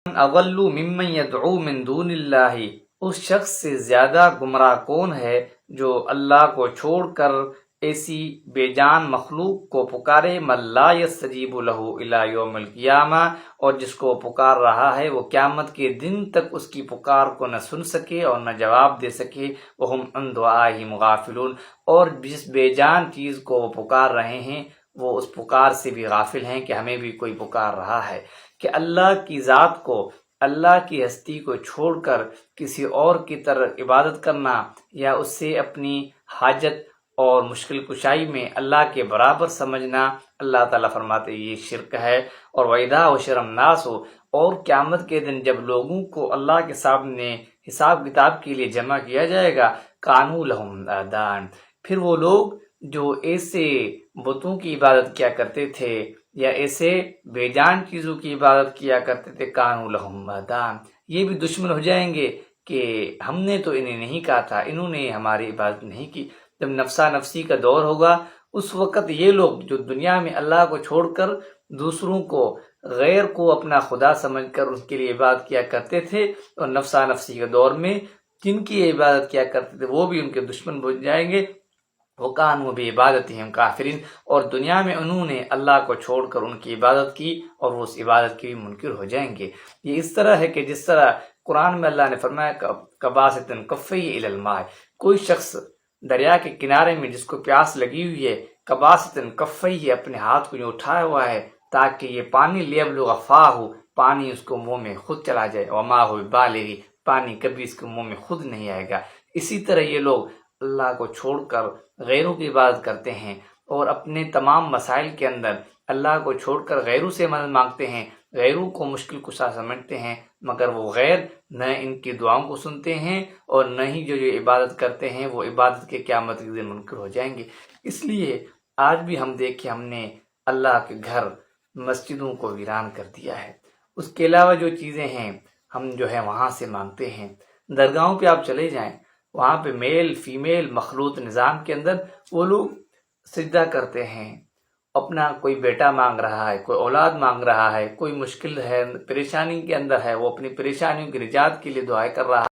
اغلو ممن یدعو من دون اللہ، اس شخص سے زیادہ گمراہ کون ہے جو اللہ کو چھوڑ کر ایسی بے جان مخلوق کو پکارے، من لا یستجیب لہ الی یوم القیامہ، اور جس کو پکار رہا ہے وہ قیامت کے دن تک اس کی پکار کو نہ سن سکے اور نہ جواب دے سکے، وہم عن دعائہم غافلون، اور جس بے جان چیز کو وہ پکار رہے ہیں وہ اس پکار سے بھی غافل ہیں کہ ہمیں بھی کوئی پکار رہا ہے۔ کہ اللہ کی ذات کو، اللہ کی ہستی کو چھوڑ کر کسی اور کی طرف عبادت کرنا یا اس سے اپنی حاجت اور مشکل کشائی میں اللہ کے برابر سمجھنا، اللہ تعالیٰ فرماتے یہ شرک ہے۔ اور وَإِذَا حُشِرَ النَّاسُ، اور قیامت کے دن جب لوگوں کو اللہ کے سامنے حساب کتاب کے لیے جمع کیا جائے گا، كَانُوا لَهُمْ أَعْدَاءً، پھر وہ لوگ جو ایسے بتوں کی عبادت کیا کرتے تھے یا ایسے بے جان چیزوں کی عبادت کیا کرتے تھے، كَانُوا لَهُمْ أَعْدَاءً، یہ بھی دشمن ہو جائیں گے کہ ہم نے تو انہیں نہیں کہا تھا، انہوں نے ہماری عبادت نہیں کی۔ جب نفسا نفسی کا دور ہوگا اس وقت یہ لوگ جو دنیا میں اللہ کو چھوڑ کر دوسروں کو، غیر کو اپنا خدا سمجھ کر اس کے لیے عبادت کیا کرتے تھے، اور نفسا نفسی کے دور میں جن کی عبادت کیا کرتے تھے وہ بھی ان کے دشمن بن جائیں گے، وَكَانُوا بِعِبَادَتِهِمْ كَافِرِينَ، اور دنیا میں انہوں نے اللہ کو چھوڑ کر ان کی عبادت کی اور وہ اس عبادت کے بھی منکر ہو جائیں گے۔ یہ اس طرح ہے کہ جس طرح قرآن میں اللہ نے فرمایا كَبَاسِطٍ كَفَّيْهِ إِلَى الْمَاءِ، کوئی شخص دریا کے کنارے میں جس کو پیاس لگی ہوئی ہے، كَبَاسِطٍ كَفَّيْهِ، اپنے ہاتھ کو جو اٹھایا ہوا ہے تاکہ یہ پانی لِيَبْلُغَ فَاهُ، پانی اس کو منہ میں خود چلا جائے، وَمَا هُوَ بِبَالِغِهِ، پانی کبھی اس کے منہ میں خود نہیں آئے گا۔ اسی طرح یہ لوگ اللہ کو چھوڑ کر غیروں کی عبادت کرتے ہیں اور اپنے تمام مسائل کے اندر اللہ کو چھوڑ کر غیروں سے مدد مانگتے ہیں، غیروں کو مشکل کشا سمجھتے ہیں، مگر وہ غیر نہ ان کی دعاؤں کو سنتے ہیں اور نہ ہی جو عبادت کرتے ہیں وہ عبادت کے قیامت کے دن منکر ہو جائیں گے۔ اس لیے آج بھی ہم دیکھیں ہم نے اللہ کے گھر مسجدوں کو ویران کر دیا ہے، اس کے علاوہ جو چیزیں ہیں ہم جو ہے وہاں سے مانگتے ہیں۔ درگاہوں پہ آپ چلے جائیں، وہاں پہ میل فیمیل مخلوط نظام کے اندر وہ لوگ سجدہ کرتے ہیں، اپنا کوئی بیٹا مانگ رہا ہے، کوئی اولاد مانگ رہا ہے، کوئی مشکل ہے، پریشانی کے اندر ہے، وہ اپنی پریشانیوں کی نجات کے لیے دعائیں کر رہا ہے۔